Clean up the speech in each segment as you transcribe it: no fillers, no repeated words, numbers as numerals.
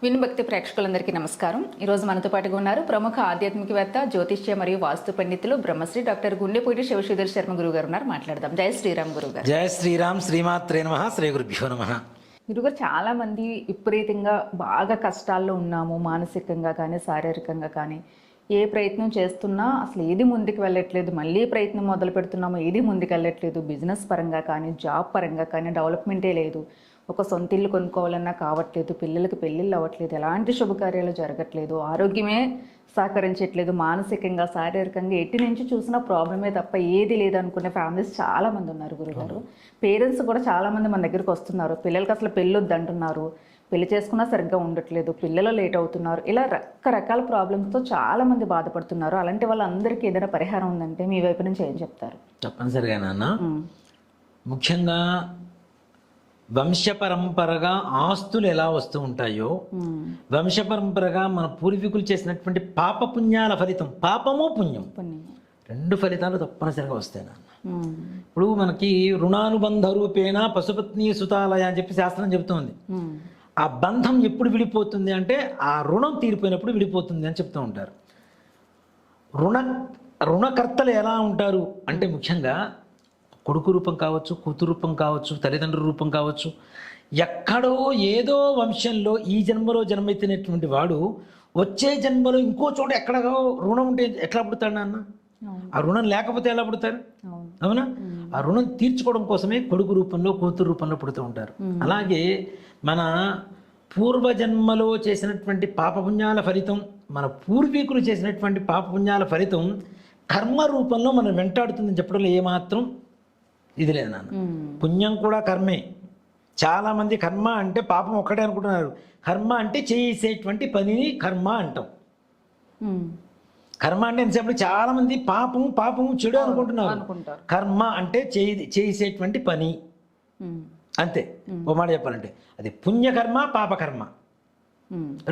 వినుభక్తి ప్రేక్షకులందరికీ నమస్కారం. ఈరోజు మనతో పాటుగా ఉన్నారు ప్రముఖ ఆధ్యాత్మికవేత్త, జ్యోతిష్య మరియు వాస్తు పండితులు బ్రహ్మశ్రీ డాక్టర్ గుండెపూడి శివశ్రీధర్ శర్మ గురువు గారు ఉన్నారు. మాట్లాడదాం. జయ శ్రీరామ్ గురువు గారు. జయ శ్రీరామ్. శ్రీమాత్రే నమః. శ్రీ గురుభ్యో నమః. గురుగారు, చాలా మంది విపరీతంగా బాగా కష్టాల్లో ఉన్నాము, మానసికంగా కానీ శారీరకంగా కానీ. ఏ ప్రయత్నం చేస్తున్నా అసలు ఏది ముందుకు వెళ్ళట్లేదు, మళ్ళీ ప్రయత్నం మొదలు పెడుతున్నాము, ఏది ముందుకు వెళ్ళట్లేదు. బిజినెస్ పరంగా కానీ, జాబ్ పరంగా కానీ డెవలప్మెంటే లేదు. ఒక సొంత ఇల్లు కొనుక్కోవాలన్నా కావట్లేదు, పిల్లలకి పెళ్ళిళ్ళు అవ్వట్లేదు, ఎలాంటి శుభకార్యాలు జరగట్లేదు, ఆరోగ్యమే సహకరించట్లేదు. మానసికంగా శారీరకంగా ఎట్టి నుంచి చూసినా ప్రాబ్లమే తప్ప ఏది లేదనుకునే ఫ్యామిలీస్ చాలామంది ఉన్నారు గురుగారు. పేరెంట్స్ కూడా చాలామంది మన దగ్గరికి వస్తున్నారు. పిల్లలకి అసలు పెళ్ళొద్దు అంటున్నారు, పెళ్లి చేసుకున్నా సరిగ్గా ఉండట్లేదు, పిల్లలు లేట్ అవుతున్నారు. ఇలా రకరకాల ప్రాబ్లమ్స్తో చాలామంది బాధపడుతున్నారు. అలాంటి వాళ్ళందరికీ ఏదైనా పరిహారం ఉందంటే మీ వైపు నుంచి ఏం చెప్తారు? తప్పనిసరిగా నాన్న, ముఖ్యంగా వంశపరంపరగా ఆస్తులు ఎలా వస్తూ ఉంటాయో, వంశపరంపరగా మన పూర్వీకులు చేసినటువంటి పాపపుణ్యాల ఫలితం, పాపము పుణ్యం రెండు ఫలితాలు తప్పనిసరిగా వస్తాయి నాన్న. ఇప్పుడు మనకి రుణానుబంధ రూపేణ పశుపత్ని సుతాలయ అని చెప్పి శాస్త్రం చెబుతోంది. ఆ బంధం ఎప్పుడు విడిపోతుంది అంటే ఆ రుణం తీరిపోయినప్పుడు విడిపోతుంది అని చెప్తూ ఉంటారు. రుణకర్తలు ఎలా ఉంటారు అంటే ముఖ్యంగా కొడుకు రూపం కావచ్చు, కూతురు రూపం కావచ్చు, తల్లిదండ్రుల రూపం కావచ్చు. ఎక్కడో ఏదో వంశంలో ఈ జన్మలో జన్మెత్తినటువంటి వాడు వచ్చే జన్మలో ఇంకో చోట ఎక్కడో రుణం ఉంటే ఎట్లా పుడతాడు నాన్న? ఆ రుణం లేకపోతే ఎలా పుడతారు? అవునా? ఆ రుణం తీర్చుకోవడం కోసమే కొడుకు రూపంలో, కూతురు రూపంలో పుడుతూ ఉంటారు. అలాగే మన పూర్వజన్మలో చేసినటువంటి పాపపుణ్యాల ఫలితం, మన పూర్వీకులు చేసినటువంటి పాపపుణ్యాల ఫలితం కర్మ రూపంలో మనం వెంటాడుతుందని చెప్పడంలో ఏమాత్రం ఇది లేదు నాన్న. పుణ్యం కూడా కర్మే. చాలామంది కర్మ అంటే పాపం ఒక్కటే అనుకుంటున్నారు. కర్మ అంటే చేసేటువంటి పనిని కర్మ అంటాం. కర్మ అంటే ఎంతసేపు చాలామంది పాపము చెడు అనుకుంటున్నారు. కర్మ అంటే చేసేటువంటి పని అంతే. ఓ మాట చెప్పాలంటే అది పుణ్యకర్మ, పాపకర్మ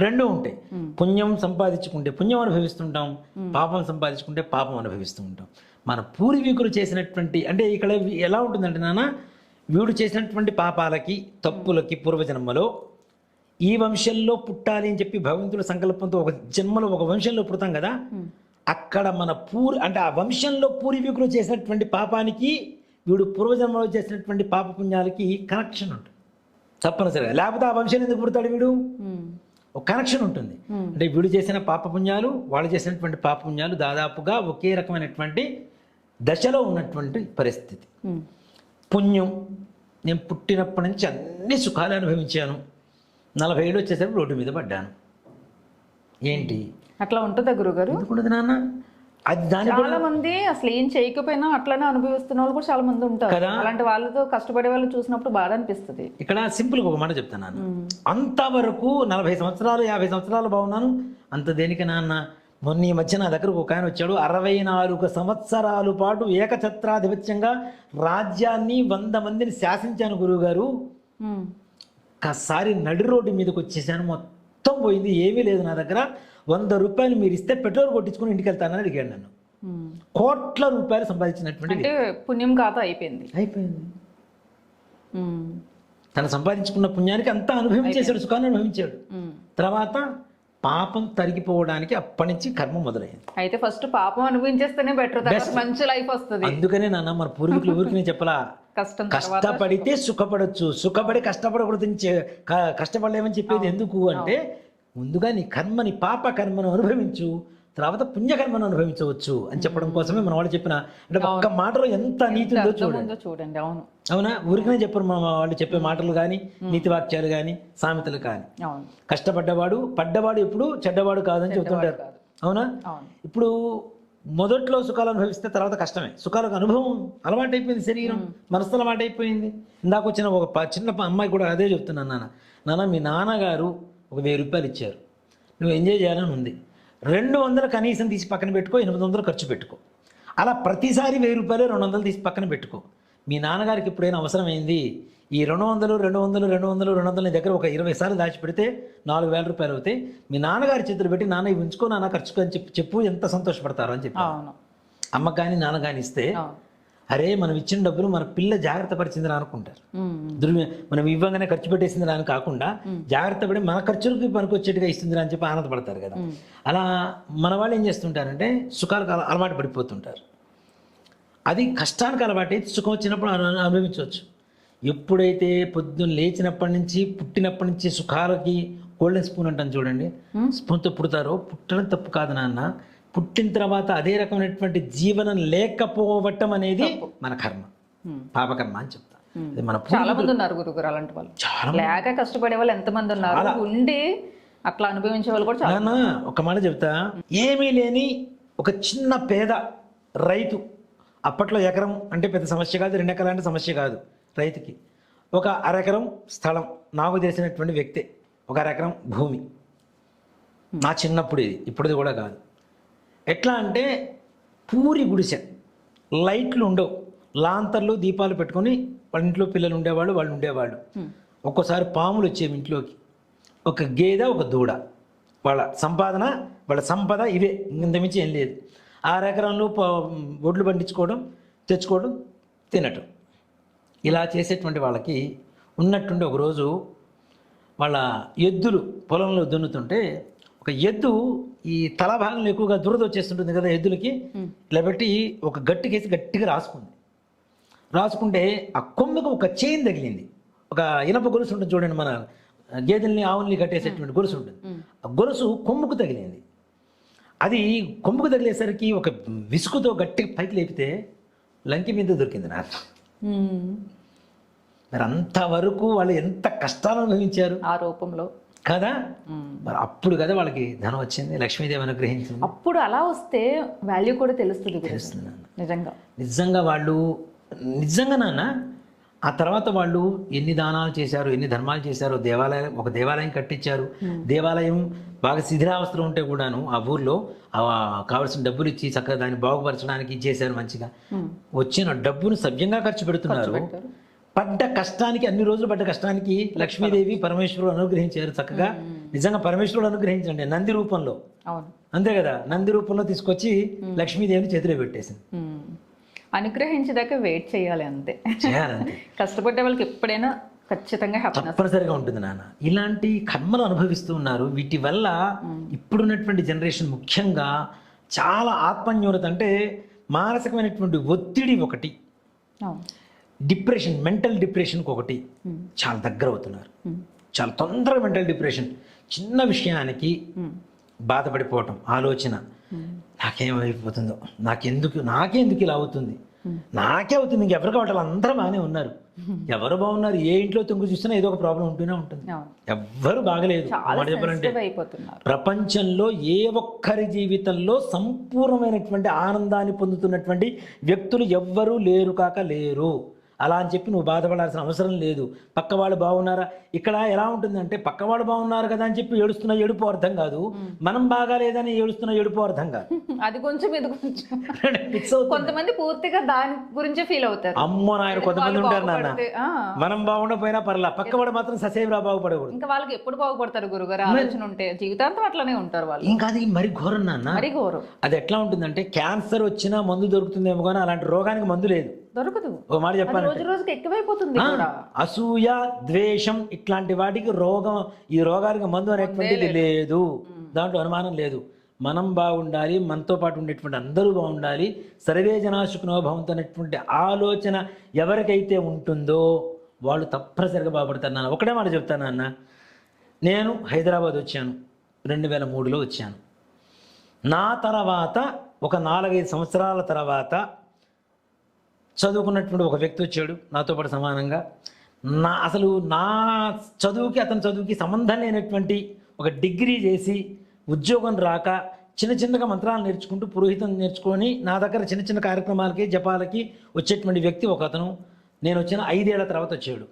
రెండు ఉంటాయి. పుణ్యం సంపాదించుకుంటే పుణ్యం అనుభవిస్తుంటాం, పాపం సంపాదించుకుంటే పాపం అనుభవిస్తూ ఉంటాం. మన పూర్వీకులు చేసినటువంటి అంటే ఇక్కడ ఎలా ఉంటుందంటే నాన్న, వీడు చేసినటువంటి పాపాలకి, తప్పులకి పూర్వజన్మలో ఈ వంశంలో పుట్టాలి అని చెప్పి భగవంతుడి సంకల్పంతో ఒక జన్మలో ఒక వంశంలో పుడతాం కదా, అక్కడ మన అంటే ఆ వంశంలో పూర్వీకులు చేసినటువంటి పాపానికి వీడు పూర్వజన్మలో చేసినటువంటి పాపపుణ్యాలకి కనెక్షన్ ఉంటుంది తప్పనిసరిగా. లేకపోతే ఆ వంశంలో ఎందుకు పుడతాడు వీడు? ఒక కనెక్షన్ ఉంటుంది. అంటే వీడు చేసిన పాపపుణ్యాలు, వాళ్ళు చేసినటువంటి పాపపుణ్యాలు దాదాపుగా ఒకే రకమైనటువంటి దశలో ఉన్నటువంటి పరిస్థితి. పుణ్యం, నేను పుట్టినప్పటి నుంచి అన్ని సుఖాలు అనుభవించాను, 40 ఏళ్ళు వచ్చేసరికి రోడ్డు మీద పడ్డాను. ఏంటి అట్లా ఉంటుందా గురుగారు? ఎందుకుంటుంది నాన్న? అది చాలా మంది అసలు ఏం చేయకపోయినా అట్లనే అనుభవిస్తున్న వాళ్ళు కూడా చాలా మంది ఉంటారు కదా. అలాంటి వాళ్ళతో కష్టపడే వాళ్ళు చూసినప్పుడు బాధ అనిపిస్తుంది. ఇక్కడ సింపుల్గా ఒక మాట చెప్తాను, అంతవరకు 40 సంవత్సరాలు 50 సంవత్సరాలు బాగున్నాను, అంత దేనికి నాన్న? మొన్న ఈ మధ్య నా దగ్గరకు ఒక ఆయన వచ్చాడు, 64 సంవత్సరాల పాటు ఏకఛత్రాధిపత్యంగా రాజ్యాన్ని 100 మందిని శాసించాను గురువుగారు, ఒక్కసారి నడి రోడ్డు మీదకి వచ్చేసాను, మొత్తం పోయింది, ఏమీ లేదు నా దగ్గర, 100 రూపాయలు మీరు ఇస్తే పెట్రోల్ కొట్టించుకుని ఇంటికి వెళ్తానని అడిగాడు నన్ను. కోట్ల రూపాయలు సంపాదించినటువంటి పుణ్యం ఖాతా అయిపోయింది. తను సంపాదించుకున్న పుణ్యానికి అంతా అనుభవించేశాడు, సుఖాన్ని అనుభవించాడు. తర్వాత పాపం తరిగిపోవడానికి అప్పటి నుంచి కర్మ మొదలైంది. అయితే ఫస్ట్ పాపం అనుభవించేస్తేనే బెటర్, మంచి లైఫ్ వస్తుంది. అందుకనే నాన్న మన పూర్వీకులు ఊరికి నేను చెప్పలా, కష్టపడితే సుఖపడొచ్చు, సుఖపడి కష్టపడకూడదు, కష్టపడలేమని చెప్పేది ఎందుకు అంటే ముందుగా నీ కర్మని, పాప కర్మను అనుభవించు, తర్వాత పుణ్యకర్మను అనుభవించవచ్చు అని చెప్పడం కోసమే మన వాళ్ళు చెప్పిన అంటే ఒక్క మాటలో ఎంత నీతి ఉందో చూడండి. అవునా? ఊరికనే చెప్పరు మన వాళ్ళు చెప్పే మాటలు కానీ, నీతి వాక్యాలు కానీ, సామెతలు కానీ. పడ్డవాడు ఎప్పుడు చెడ్డవాడు కాదని చెబుతుంటారు. అవునా? ఇప్పుడు మొదట్లో సుఖాలు అనుభవిస్తే తర్వాత కష్టమే. సుఖాలకు అనుభవం అలవాటు అయిపోయింది, శరీరం మనసు అలవాటు అయిపోయింది. ఇందాక వచ్చిన ఒక చిన్న అమ్మాయి కూడా అదే చెప్తున్నాను, నాన్న మీ నాన్నగారు ఒక 1000 రూపాయలు ఇచ్చారు, నువ్వు ఎంజాయ్ చేయాలని ఉంది, 200 కనీసం తీసి పక్కన పెట్టుకో, 800 ఖర్చు పెట్టుకో. అలా ప్రతిసారి 1000 రూపాయలు 200 తీసి పక్కన పెట్టుకో. మీ నాన్నగారికి ఎప్పుడైనా అవసరమైంది ఈ 200 నీ దగ్గర ఒక 20 సార్లు దాచిపెడితే 4000 రూపాయలు అవుతాయి. మీ నాన్నగారి చేతులు పెట్టి నాన్న ఇవి ఉంచుకో, నాన్న ఖర్చుకో అని చెప్పు, ఎంత సంతోషపడతారో అని చెప్పి అమ్మ కానీ నాన్న కానీ ఇస్తే అరే మనం ఇచ్చిన డబ్బులు మన పిల్ల జాగ్రత్త పరిచిందిరా అనుకుంటారు. మనం ఇవ్వగానే ఖర్చు పెట్టేసిందిరా అని కాకుండా జాగ్రత్త పడి మన ఖర్చులకి పనికొచ్చేట్టుగా ఇస్తుందిరా అని చెప్పి ఆనందపడతారు కదా. అలా మన వాళ్ళు ఏం చేస్తుంటారంటే సుఖాలకు అలవాటు పడిపోతుంటారు. అది కష్టానికి అలవాటు అయితే సుఖం వచ్చినప్పుడు అనుభవించవచ్చు. ఎప్పుడైతే పొద్దున్న లేచినప్పటి నుంచి పుట్టినప్పటి నుంచి సుఖాలకి గోల్డెన్ స్పూన్ అంటాను చూడండి, స్పూన్తో పుడతారో పుట్టడం తప్పు కాదు నాన్న, పుట్టిన తర్వాత అదే రకమైనటువంటి జీవనం లేకపోవటం అనేది మన కర్మ, పాపకర్మ అని చెప్తా. మన చాలా మంది ఉన్నారు గురుగారు అలాంటి వాళ్ళు, లేక కష్టపడే వాళ్ళు ఎంతమంది ఉన్నారు, ఉండి అట్లా అనుభవించే వాళ్ళు కూడా చాలా. ఒక మాట చెప్తా, ఏమీ లేని ఒక చిన్న పేద రైతు, అప్పట్లో ఎకరం అంటే పెద్ద సమస్య కాదు, 2 ఎకరాలు అంటే సమస్య కాదు రైతుకి. ఒక అరెకరం స్థలం, నాకు తెలిసినటువంటి వ్యక్తే, ఒక అరెకరం భూమి. నా చిన్నప్పుడు ఇది, ఇప్పుడుది కూడా కాదు. ఎట్లా అంటే పూరి గుడిసె, లైట్లు ఉండవు, లాంతర్లు దీపాలు పెట్టుకొని వాళ్ళ ఇంట్లో పిల్లలు ఉండేవాళ్ళు, వాళ్ళు ఉండేవాళ్ళు. ఒక్కోసారి పాములు వచ్చేవి ఇంట్లోకి. ఒక గేదె, ఒక దూడ, వాళ్ళ సంపాదన, వాళ్ళ సంపద ఇవే, ఇంతమించి ఏం లేదు. 6 ఎకరాలు ఒడ్లు పండించుకోవడం, తెచ్చుకోవడం, తినటం, ఇలా చేసేటువంటి వాళ్ళకి ఉన్నట్టుండి ఒకరోజు వాళ్ళ ఎద్దులు పొలంలో దున్నుతుంటే ఒక ఎద్దు ఈ తల భాగంలో ఎక్కువగా దురద వచ్చేస్తుంటుంది కదా ఎద్దులకి, ఇలా పెట్టి ఒక గట్టికేసి గట్టిగా రాసుకుంటే ఆ కొమ్ముకు ఒక చైన్ తగిలింది. ఒక ఇనప గొలుసు ఉంటుంది చూడండి, మన గేదెల్ని ఆవుల్ని కట్టేసేటువంటి గొలుసు ఉంటుంది, ఆ గొలుసు కొమ్ముకు తగిలింది. అది కొమ్ముకు తగిలేసరికి ఒక విసుగుతో గట్టి పైకి లేపితే లంకి మీద దొరికింది నాకు. మరి అంతవరకు వాళ్ళు ఎంత కష్టాలు అనుభవించారు ఆ రూపంలో కదా. మరి అప్పుడు కదా వాళ్ళకి ధనం వచ్చింది, లక్ష్మీదేవి అనుగ్రహించింది. అప్పుడు అలా వస్తే వాల్యూ కూడా తెలుస్తుంది నిజంగా వాళ్ళు నిజంగా నాన్న. ఆ తర్వాత వాళ్ళు ఎన్ని దానాలు చేశారు, ఎన్ని ధర్మాలు చేశారు, ఒక దేవాలయం కట్టించారు. దేవాలయం బాగా శిథిలావస్థలో ఉంటే కూడాను ఆ ఊర్లో కావాల్సిన డబ్బులు ఇచ్చి చక్కగా దాన్ని బాగుపరచడానికి చేశారు. మంచిగా వచ్చిన డబ్బును సవ్యంగా ఖర్చు పెడుతున్నారు. పడ్డ కష్టానికి, అన్ని రోజులు పడ్డ కష్టానికి లక్ష్మీదేవి పరమేశ్వరుడు అనుగ్రహించారు చక్కగా. నిజంగా పరమేశ్వరుడు అనుగ్రహించండి నంది రూపంలో, అంతే కదా, నంది రూపంలో తీసుకొచ్చి లక్ష్మీదేవిని చేతిలో పెట్టేసింది. అనుగ్రహించేదాకా వెయిట్ చేయాలి, అంతే. కష్టపడ్డే వాళ్ళకి ఎప్పుడైనా ఖచ్చితంగా తప్పనిసరిగా ఉంటుంది నాన్న. ఇలాంటి కర్మలు అనుభవిస్తూ ఉన్నారు. వీటి వల్ల ఇప్పుడున్నటువంటి జనరేషన్ ముఖ్యంగా చాలా ఆత్మన్యూనత, అంటే మానసికమైనటువంటి ఒత్తిడి ఒకటి, డిప్రెషన్, మెంటల్ డిప్రెషన్కి ఒకటి చాలా దగ్గర అవుతున్నారు. చాలా తొందరగా మెంటల్ డిప్రెషన్, చిన్న విషయానికి బాధపడిపోవటం, ఆలోచన, నాకేమైపోతుందో, నాకెందుకు ఇలా అవుతుంది, నాకే అవుతుంది, ఇంకెవరు కావటాలు, అందరూ బాగానే ఉన్నారు. ఎవరు బాగున్నారు? ఏ ఇంట్లో తొంగి చూసినా ఏదో ఒక ప్రాబ్లం ఉంటూనే ఉంటుంది. ఎవ్వరు బాగలేదు. చెప్పాలంటే ప్రపంచంలో ఏ ఒక్కరి జీవితంలో సంపూర్ణమైనటువంటి ఆనందాన్ని పొందుతున్నటువంటి వ్యక్తులు ఎవ్వరూ లేరు కాక లేరు. అలా అని చెప్పి నువ్వు బాధపడాల్సిన అవసరం లేదు. పక్క వాళ్ళు బాగున్నారా, ఇక్కడ ఎలా ఉంటుందంటే పక్క వాళ్ళు బాగున్నారు కదా అని చెప్పి ఏడుస్తున్న ఏడుపు అర్థం కాదు, మనం బాగాలేదని ఏడుస్తున్న ఏడుపు అర్థం కాదు. అది కొంచెం ఇది కొంచెం కొంతమంది పూర్తిగా దాని గురించి ఫీల్ అవుతారు. అమ్మో నాయన, కొంతమంది ఉంటారు నాన్న, మనం బాగుండకపోయినా పర్లా, పక్క వాడు మాత్రం ససేమిరా బాగుపడకూడదు. ఇంకా వాళ్ళకి ఎప్పుడు బాగుపడతారు గురుగారు, ఆలోచన ఉంటే జీవితాంతం అట్లానే ఉంటారు వాళ్ళు. ఇంకా అది మరి ఘోరం నాన్న, మరి ఘోరం. అది ఎట్లా ఉంటుందంటే క్యాన్సర్ వచ్చినా మందు దొరుకుతుందేమో కానీ అలాంటి రోగానికి మందు లేదు, దొరకదు. ఓ మాట చెప్పాలి, రోజుకి ఎక్కువైపోతుంది. అసూయ, ద్వేషం ఇట్లాంటి వాటికి ఈ రోగానికి మందు అనేటువంటిది లేదు, దాంట్లో అనుమానం లేదు. మనం బాగుండాలి, మనతో పాటు ఉండేటువంటి అందరూ బాగుండాలి, సర్వే జనా సుఖినో భవంతు అనేటువంటి ఆలోచన ఎవరికైతే ఉంటుందో వాళ్ళు తప్పనిసరిగా బాగుపడతారు. నాన్న ఒకటే మాట చెప్తాను అన్న, నేను హైదరాబాద్ వచ్చాను, 2003లో వచ్చాను. నా తర్వాత ఒక 4-5 సంవత్సరాల తర్వాత చదువుకున్నటువంటి ఒక వ్యక్తి వచ్చాడు నాతో పాటు సమానంగా. అసలు నా చదువుకి అతని చదువుకి సంబంధం లేనటువంటి ఒక డిగ్రీ చేసి ఉద్యోగం రాక చిన్నగా మంత్రాలు నేర్చుకుంటూ పురోహితం నేర్చుకొని నా దగ్గర చిన్న కార్యక్రమాలకి జపాలకి వచ్చేటువంటి వ్యక్తి ఒక అతను. నేను వచ్చిన 5 ఏళ్ల తర్వాత వచ్చాడు.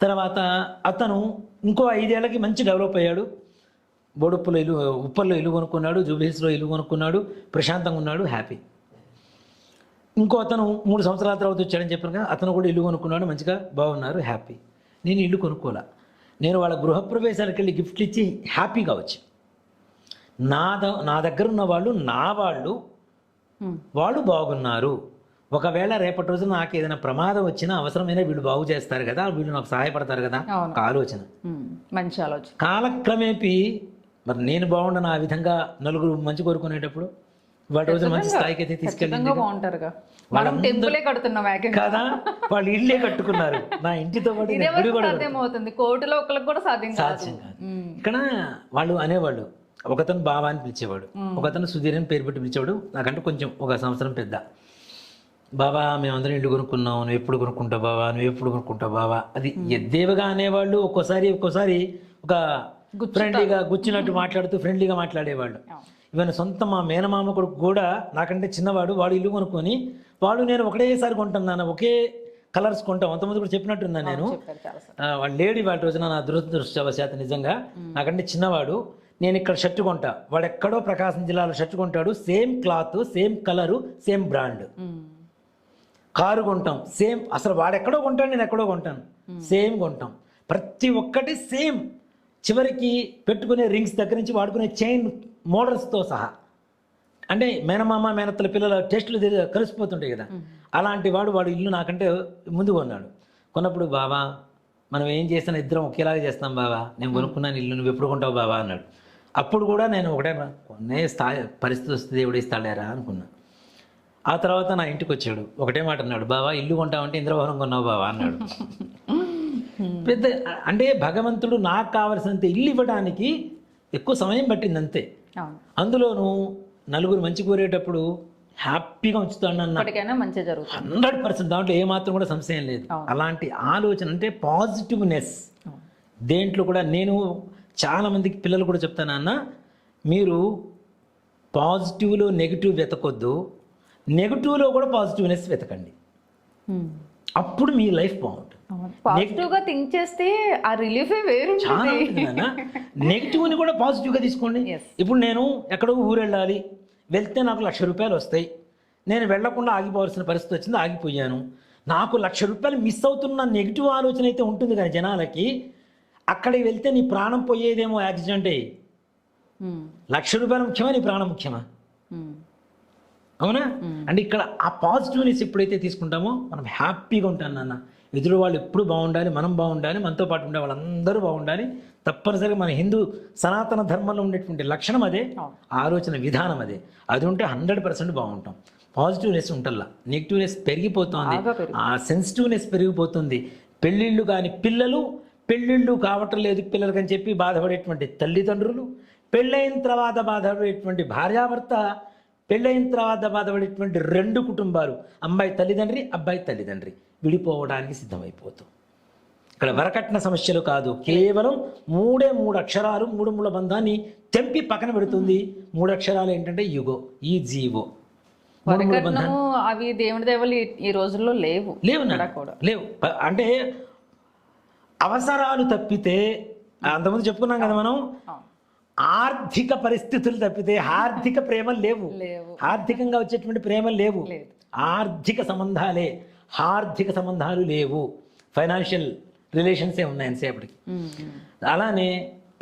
తర్వాత అతను ఇంకో 5 ఏళ్ళకి మంచి డెవలప్ అయ్యాడు. ఉప్పల్లో ఇల్లు కొనుక్కున్నాడు, జూబ్లీహిల్స్లో ఇల్లు కొనుక్కున్నాడు, ప్రశాంతంగా ఉన్నాడు, హ్యాపీ. ఇంకో అతను 3 సంవత్సరాల తర్వాత వచ్చాడని చెప్పాను కదా, అతను కూడా ఇల్లు కొనుక్కున్నాడు, మంచిగా బాగున్నారు, హ్యాపీ. నేను ఇల్లు కొనుక్కోలే, నేను వాళ్ళ గృహప్రవేశాలకు వెళ్ళి గిఫ్ట్లు ఇచ్చి హ్యాపీగా వచ్చి, నా దగ్గర ఉన్న వాళ్ళు వాళ్ళు బాగున్నారు, ఒకవేళ రేపటి రోజు నాకు ఏదైనా ప్రమాదం వచ్చినా అవసరమైన వీళ్ళు బాగు చేస్తారు కదా, వీళ్ళు నాకు సహాయపడతారు కదా, అవును. ఒక ఆలోచన. మంచి ఆలోచన. కాలక్రమేపీ మరి నేను బాగుండను ఆ విధంగా నలుగురు మంచి కోరుకునేటప్పుడు వాటి రోజున మంచి స్థాయికి అయితే తీసుకెళ్ళింది ఖచ్చితంగా బాగుంటారుగా. మనం టెంపులే కడుతున్నాం కదా, వాళ్ళు ఇళ్ళే కట్టుకున్నారు. నా ఇంటితో పాటు ఇదే నేను గుడి కూడా సాధ్యం అవుతుంది, కోటిలో ఒకరికి కూడా సాధ్యం కాదు. సాధ్యం కాదు. ఇక్కడ వాళ్ళు అనేవాళ్ళు, ఒకతను బావా అని పిలిచేవాడు, ఒకతను సుధీర్ అని పేరు పెట్టి పిలిచేవాడు. నాకంటే కొంచెం ఒక సంవత్సరం పెద్ద. బాబా మేమందరం ఇల్లు కొనుక్కున్నాం, నువ్వు ఎప్పుడు కొనుక్కుంటావు బావా, నువ్వు ఎప్పుడు కొనుక్కుంటావు బావా. అది ఎద్దేవగా అనేవాళ్ళు. ఒక్కోసారి ఒక ఫ్రెండ్లీగా గుచ్చినట్టు మాట్లాడుతూ ఫ్రెండ్లీగా మాట్లాడేవాళ్ళు. ఈవెన్ సొంత మా మేనమామ కొడుకు కూడా నాకంటే చిన్నవాడు, వాడు ఇల్లు కొనుక్కొని వాడు నేను ఒకటేసారి కొంటాను నాన్న, ఒకే కలర్స్ కొంటాం. అంతమంది కూడా చెప్పినట్టున్నాను నేను. వాడు లేడీ వాళ్ళ రోజున, నా దురదృష్టవశాత్తు నిజంగా. నాకంటే చిన్నవాడు. నేను ఇక్కడ షర్ట్ కొంటా, వాడు ఎక్కడో ప్రకాశం జిల్లాలో షర్ట్ కొంటాడు, same cloth, same colour, same brand. Car కొంటాం సేమ్, అసలు వాడు ఎక్కడో కొంటాడు, నేను ఎక్కడో కొంటాను, సేమ్ కొంటాం. ప్రతి ఒక్కటి సేమ్. చివరికి పెట్టుకునే రింగ్స్ దగ్గర నుంచి వాడుకునే చైన్ మోడల్స్తో సహా. అంటే మేనమామ మేనత్తల పిల్లల టేస్టులు కలిసిపోతుంటాయి కదా, అలాంటి వాడు ఇల్లు నాకంటే ముందు కొన్నాడు. కొన్నప్పుడు బావా మనం ఏం చేస్తాను ఇద్దరం ఒకేలాగా చేస్తాం బావా, నేను కొనుక్కున్నాను ఇల్లు, నువ్వు ఎప్పుడు కొంటావు బావా అన్నాడు. అప్పుడు కూడా నేను ఒకటే కొనే పరిస్థితి వస్తుంది దేవుడు ఇస్తాడారా అనుకున్నా. ఆ తర్వాత నా ఇంటికి వచ్చాడు, ఒకటే మాట అన్నాడు, బావా ఇల్లు కొంటావంటే ఇంద్రభవనం కొన్నావు బావా అన్నాడు. పెద్ద అంటే భగవంతుడు నాకు కావలసినంత ఇల్లు ఇవ్వడానికి ఎక్కువ సమయం పట్టింది అంతే. అందులోనూ నలుగురు మంచి కోరేటప్పుడు హ్యాపీగా ఉంచుతాను అన్న, 100%. దాంట్లో ఏమాత్రం కూడా సంశయం లేదు. అలాంటి ఆలోచన అంటే పాజిటివ్నెస్. దేంట్లో కూడా నేను చాలా మందికి పిల్లలు కూడా చెప్తాను, అన్న మీరు పాజిటివ్లో నెగిటివ్ వెతకొద్దు, నెగిటివ్లో కూడా పాజిటివ్నెస్ వెతకండి, అప్పుడు మీ లైఫ్ బాగుంటుంది. పాజిటివ్గా థింక్ చేస్తే ఆ రిలీఫే వేరు. చాలా ఉంటుంది నాన్న. నెగిటివ్ని కూడా పాజిటివ్గా తీసుకోండి. ఇప్పుడు నేను ఎక్కడో ఊరు వెళ్ళాలి, వెళ్తే నాకు 1,00,000 రూపాయలు వస్తాయి, నేను వెళ్లకుండా ఆగిపోవాల్సిన పరిస్థితి వచ్చింది, ఆగిపోయాను, నాకు 1,00,000 రూపాయలు మిస్ అవుతున్న నెగిటివ్ ఆలోచన అయితే ఉంటుంది కానీ జనాలకి, అక్కడికి వెళ్తే నీ ప్రాణం పోయేదేమో యాక్సిడెంట్ అయ్యి. 1,00,000 రూపాయలు ముఖ్యమా, నీ ప్రాణం ముఖ్యమా? అవునా? అంటే ఇక్కడ ఆ పాజిటివ్నెస్ ఎప్పుడైతే తీసుకుంటామో మనం హ్యాపీగా ఉంటాను నాన్న. ఎదురు వాళ్ళు ఎప్పుడు బాగుండాలి, మనం బాగుండాలి, మనతో పాటు ఉండే వాళ్ళందరూ బాగుండాలి. తప్పనిసరిగా మన హిందూ సనాతన ధర్మంలో ఉండేటువంటి లక్షణం అదే, ఆలోచన విధానం అదే. అది ఉంటే 100% బాగుంటాం. పాజిటివ్నెస్ ఉంటల్లా, నెగిటివ్నెస్ పెరిగిపోతుంది, ఆ సెన్సిటివ్నెస్ పెరిగిపోతుంది. పెళ్ళిళ్ళు కానీ పెళ్ళిళ్ళు కావటం లేదు పిల్లలకి అని చెప్పి బాధపడేటువంటి తల్లిదండ్రులు, పెళ్ళైన తర్వాత బాధపడేటువంటి భార్యాభర్త, పెళ్ళైన తర్వాత బాధపడేటువంటి 2 కుటుంబాలు, అమ్మాయి తల్లిదండ్రి, అబ్బాయి తల్లిదండ్రి విడిపోవడానికి సిద్ధమైపోతాం. ఇక్కడ వరకట్న సమస్యలు కాదు, కేవలం 3 అక్షరాలు 3 బంధాన్ని తెంపి పక్కన పెడుతుంది. 3 అక్షరాలు ఏంటంటే యుగో, ఈ జీవో. అవి దేవుడి దేవలు ఈ రోజుల్లో లేవు లేవు. అంటే అవసరాలు తప్పితే, అంతకుముందు చెప్పుకున్నాం కదా మనం, ఆర్థిక పరిస్థితులు తప్పితే ఆర్థిక ప్రేమలు లేవు. ఆర్థికంగా వచ్చేటువంటి ప్రేమలు లేవు, ఆర్థిక సంబంధాలు లేవు. ఫైనాన్షియల్ రిలేషన్సే ఉన్నాయి ఎంతసేపటికి. అలానే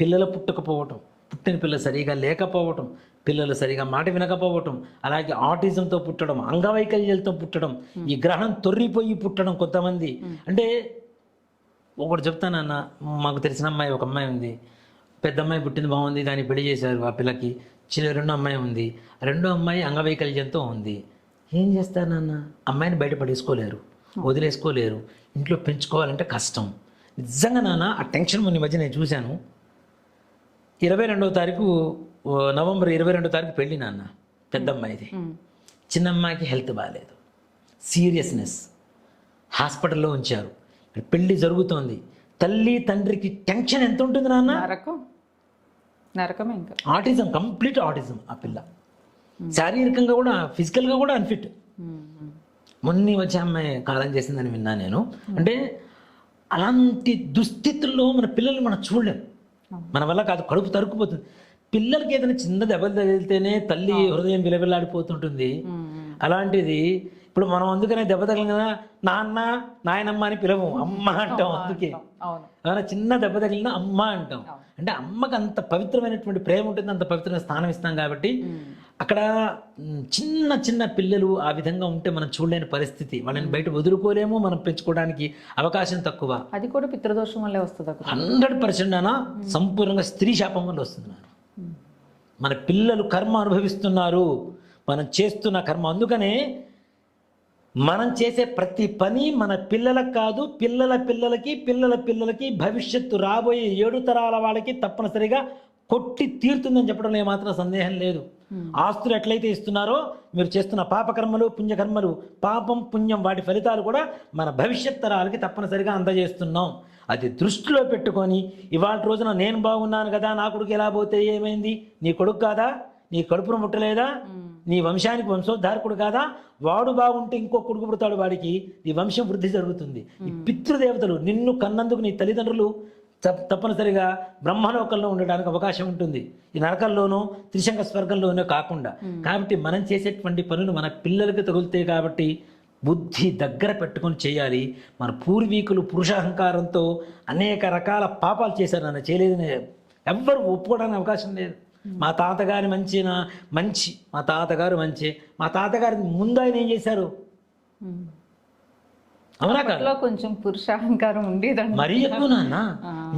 పిల్లలు పుట్టకపోవటం, పుట్టిన పిల్లలు సరిగా లేకపోవటం, పిల్లలు సరిగా మాట వినకపోవటం, అలాగే ఆటిజంతో పుట్టడం, అంగవైకల్యాలతో పుట్టడం, ఈ గ్రహణం తొర్రిపోయి పుట్టడం కొంతమంది. అంటే ఒకటి చెప్తానన్న, మాకు తెలిసిన అమ్మాయి, ఒక అమ్మాయి ఉంది, పెద్ద అమ్మాయి పుట్టింది బాగుంది, దాన్ని పెళ్లి చేశారు ఆ పిల్లకి. రెండో అమ్మాయి ఉంది, రెండో అమ్మాయి అంగవైకల్యంతో ఉంది. ఏం చేస్తారన్న, అమ్మాయిని బయట పడేసుకోలేరు, వదిలేసుకోలేరు, ఇంట్లో పెంచుకోవాలంటే కష్టం. నిజంగా నాన్న ఆ టెన్షన్ మొన్న మధ్య నేను చూశాను. 22వ తారీఖు నవంబర్ 22వ తారీఖు పెళ్ళి నాన్న, పెద్ద అమ్మాయిది. చిన్న అమ్మాయికి హెల్త్ బాగాలేదు, సీరియస్నెస్, హాస్పిటల్లో ఉంచారు. పెళ్ళి జరుగుతోంది. తల్లి తండ్రికి టెన్షన్ ఎంత ఉంటుంది నాన్న, నరకమే. ఇంకా ఆటిజం, కంప్లీట్ ఆటిజం ఆ పిల్ల, శారీరకంగా కూడా ఫిజికల్గా కూడా అన్ఫిట్. మొన్న వచ్చే అమ్మాయి కాలం చేసిందని విన్నా నేను. అంటే అలాంటి దుస్థితుల్లో మన పిల్లల్ని మనం చూడలేం, మన వల్ల కాదు, కడుపు తరుక్కుపోతుంది. పిల్లలకి ఏదైనా చిన్న దెబ్బలు తగిలితేనే తల్లి హృదయం విలవిల్లాడిపోతుంటుంది. అలాంటిది ఇప్పుడు మనం అందుకనే దెబ్బ తగిలిన కదా నాన్న నాయనమ్మ అని పిలవం, అమ్మ అంటాం. అందుకే ఏమైనా చిన్న దెబ్బ తగిలినా అమ్మ అంటాం. అంటే అమ్మకి అంత పవిత్రమైనటువంటి ప్రేమ ఉంటుంది, అంత పవిత్రమైన స్థానం ఇస్తాం కాబట్టి అక్కడ చిన్న చిన్న పిల్లలు ఆ విధంగా ఉంటే మనం చూడలేని పరిస్థితి, వాళ్ళని బయట వదులుకోలేము, మనం పెంచుకోవడానికి అవకాశం తక్కువ. అది కూడా పితృదోషం వల్లే వస్తుంది. 100% నాన్న సంపూర్ణంగా స్త్రీ శాపం వల్ల వస్తుంది నాన్న. మన పిల్లలు కర్మ అనుభవిస్తున్నారు, మనం చేస్తున్న కర్మ. అందుకనే మనం చేసే ప్రతి పని మన పిల్లలకు కాదు, పిల్లల పిల్లలకి పిల్లల పిల్లలకి భవిష్యత్తు రాబోయే 7 తరాల వాళ్ళకి తప్పనిసరిగా కొట్టి తీరుతుందని చెప్పడంలో ఏమాత్రం సందేహం లేదు. ఆస్తులు ఎట్లయితే ఇస్తున్నారో మీరు చేస్తున్న పాపకర్మలు పుణ్యకర్మలు, పాపం పుణ్యం వాటి ఫలితాలు కూడా మన భవిష్యత్ తరాలకి తప్పనిసరిగా అందజేస్తున్నాం. అది దృష్టిలో పెట్టుకొని ఇవాళ రోజున నేను బాగున్నాను కదా, నా కొడుకు ఎలా పోతే ఏమైంది, నీ కొడుకు కాదా, నీ కడుపును ముట్టలేదా, నీ వంశానికి వంశోద్ధారకుడు కాదా, వాడు బాగుంటే ఇంకో కొడుకు పుడతాడు, వాడికి నీ వంశం వృద్ధి జరుగుతుంది. ఈ పితృదేవతలు నిన్ను కన్నందుకు నీ తల్లిదండ్రులు తప్పనిసరిగా బ్రహ్మలోకంలో ఉండడానికి అవకాశం ఉంటుంది, ఈ నరకంలోనూ త్రిశంక స్వర్గంలోనూ కాకుండా. కాబట్టి మనం చేసేటువంటి పనులు మన పిల్లలకి తగులుతాయి కాబట్టి బుద్ధి దగ్గర పెట్టుకొని చేయాలి. మన పూర్వీకులు పురుషాహంకారంతో అనేక రకాల పాపాలు చేశారు, నన్ను చేయలేదని ఎవ్వరు ఒప్పుకోవడానికి అవకాశం లేదు. మా తాతగారి మంచి మా తాతగారు మంచి, మా తాతగారి ముందు ఆయన ఏం చేశారు, అవునా కదా, కొంచెం పురుషాహంకారం ఉండేదండి, మరీ ఎక్కువ నాన్న.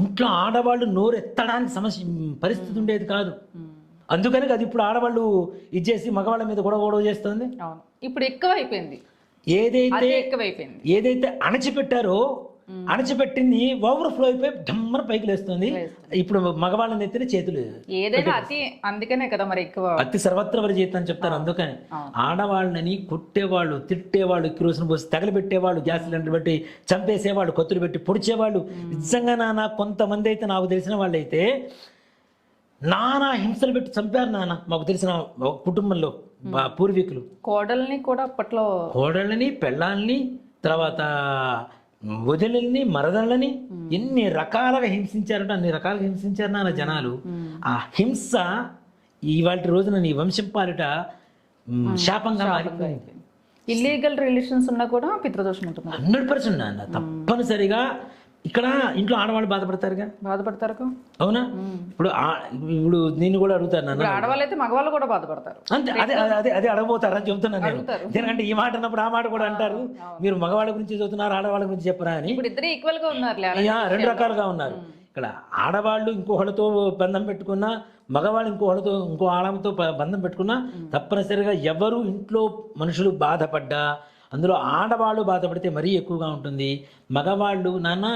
ఇంట్లో ఆడవాళ్ళు నోరు ఎత్తడానికి పరిస్థితి ఉండేది కాదు. అందుకని అది ఇప్పుడు ఆడవాళ్ళు ఇచ్చేసి మగవాళ్ళ మీద గొడవ చేస్తుంది. ఇప్పుడు ఎక్కువ అయిపోయింది. ఏదైతే అణచిపెట్టారో అణచిపెట్టింది ఓవర్ఫ్లో అయిపోయి ధమ్మర పైకి లేస్తుంది. ఇప్పుడు మగవాళ్ళని ఎత్తిన చేతులు ఏదైనా అతి, అందుకనే కదా మరి ఎక్కువ అతి సర్వత్ర వరి చేతి అని చెప్తారు. అందుకని ఆడవాళ్ళని కొట్టేవాళ్ళు, తిట్టేవాళ్ళు, కిరోసిన్ పోసి తగలబెట్టేవాళ్ళు, గ్యాస్ సిలిండర్ పెట్టి చంపేసేవాళ్ళు, కత్తులు పెట్టి పొడిచేవాళ్ళు. నిజంగా నాన్న కొంతమంది అయితే నాకు తెలిసిన వాళ్ళు అయితే నానా హింసలు పెట్టి చంపారు నాన్న. మాకు తెలిసిన కుటుంబంలో పూర్వీకులు కోడల్ని కూడా అప్పట్లో, కోడళ్ళని, పెళ్ళాలని, తర్వాత వదిలిని, మరదళ్ళని ఎన్ని రకాలుగా హింసించారంటే అన్ని రకాలుగా హింసించారు నాన్న జనాలు. ఆ హింస ఇవాళ రోజున నీ వంశం పాలిట శాపంగా మారిపోయింది. ఇల్లీగల్ రిలేషన్స్ ఉన్నా కూడా పితృదోషం ఉంటుంది 100% నాన్న. తప్పనిసరిగా ఇక్కడ ఇంట్లో ఆడవాళ్ళు బాధపడతారు, అవునా? ఇప్పుడు నేను కూడా అడుగుతాను నాన్న, ఆడవాళ్ళు అయితే మగవాళ్ళు కూడా బాధపడతారు. అంతే, అదే అడగబోతారని చెబుతున్నాను నేను. ఎందుకంటే ఈ మాట అన్నప్పుడు ఆ మాట కూడా అంటారు, మీరు మగవాళ్ళ గురించి చదువుతున్నారు, ఆడవాళ్ళ గురించి చెప్పరా అని. ఇప్పుడు ఇద్దరు ఈక్వల్ గా ఉన్నారు, 2 రకాలుగా ఉన్నారు. ఇక్కడ ఆడవాళ్ళు ఇంకొకళ్ళతో బంధం పెట్టుకున్నా, మగవాళ్ళు ఇంకో ఆడమతో బంధం పెట్టుకున్నా తప్పనిసరిగా ఎవరు ఇంట్లో మనుషులు బాధపడ్డా అందులో ఆడవాళ్ళు బాధపడితే మరీ ఎక్కువగా ఉంటుంది. మగవాళ్ళు నాన్న,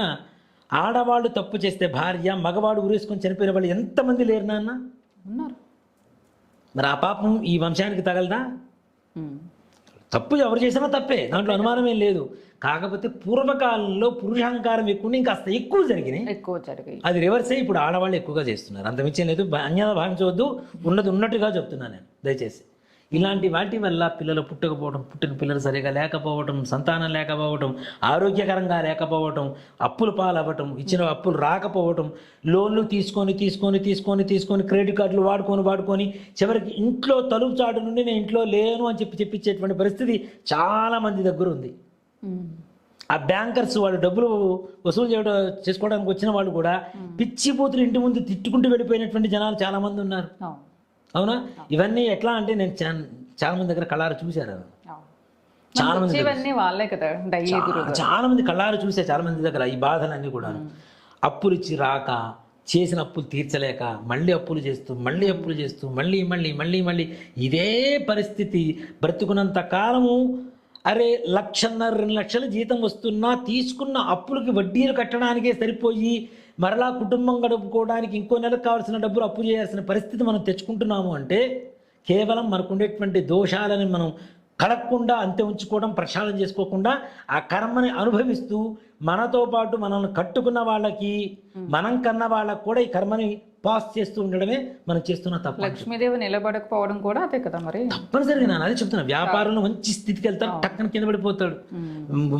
ఆడవాళ్ళు తప్పు చేస్తే భార్య, మగవాడు ఉరేసుకొని చనిపోయిన వాళ్ళు ఎంతమంది లేరు నాన్న, ఉన్నారు. మరి ఆ పాపం ఈ వంశానికి తగలదా? తప్పు ఎవరు చేసినా తప్పే, దాంట్లో అనుమానం ఏం లేదు. కాకపోతే పూర్వకాలంలో పురుషాహంకారం ఎక్కువ, ఇంకాస్త ఎక్కువ జరిగినాయి. అది రివర్స్ అయ్యి ఇప్పుడు ఆడవాళ్ళు ఎక్కువగా చేస్తున్నారు. అంత మించి లేదు, అన్యాయ భావించవద్దు, ఉన్నది ఉన్నట్టుగా చెప్తున్నాను నేను. దయచేసి ఇలాంటి వాటి వల్ల పిల్లలు పుట్టకపోవడం, పుట్టిన పిల్లలు సరిగా లేకపోవడం, సంతానం లేకపోవడం, ఆరోగ్యకరంగా లేకపోవడం, అప్పులు పాలవ్వటం, ఇచ్చిన అప్పులు రాకపోవటం, లోన్లు తీసుకొని క్రెడిట్ కార్డులు వాడుకొని చివరికి ఇంట్లో తలుపు చాటు నుండి నేను ఇంట్లో లేను అని చెప్పించేటువంటి పరిస్థితి చాలా మంది దగ్గర ఉంది. ఆ బ్యాంకర్స్ వాళ్ళు డబ్బులు వసూలు చేసుకోవడానికి వచ్చిన వాళ్ళు కూడా పిచ్చిపోతులు ఇంటి ముందు తిట్టుకుంటూ వెళ్ళిపోయినటువంటి జనాలు చాలా మంది ఉన్నారు, అవునా? ఇవన్నీ ఎట్లా అంటే నేను చాలా మంది దగ్గర కళ్ళారు చూశారు, చాలా మంది కళ్ళారు చూసే, చాలా మంది దగ్గర ఈ బాధలన్నీ కూడా. అప్పులు ఇచ్చి రాక, చేసిన అప్పులు తీర్చలేక మళ్ళీ అప్పులు చేస్తూ మళ్ళీ ఇదే పరిస్థితి. బ్రతుకున్నంత కాలము అరే 1,50,000 2 లక్షల జీతం వస్తున్నా తీసుకున్న అప్పులకి వడ్డీలు కట్టడానికే సరిపోయి మరలా కుటుంబం గడుపుకోవడానికి ఇంకో నెలకు కావాల్సిన డబ్బులు అప్పు చేయాల్సిన పరిస్థితి మనం తెచ్చుకుంటున్నాము అంటే కేవలం మనకు ఉండేటువంటి దోషాలని మనం కలగకుండా అంతే ఉంచుకోవడం, ప్రక్షాళన చేసుకోకుండా ఆ కర్మని అనుభవిస్తూ మనతో పాటు మనల్ని కట్టుకున్న వాళ్ళకి, మనం కన్న వాళ్ళకి కూడా ఈ కర్మని పాస్ చేస్తూ ఉండడమే మనం చేస్తున్న తప్పు. లక్ష్మీదేవి నిలబడకపోవడం కూడా అదే కదా మరి. తప్పనిసరిగా నేను అదే చెప్తున్నా. వ్యాపారంలో మంచి స్థితికి వెళ్తాడు, టక్కన కింద పడిపోతాడు.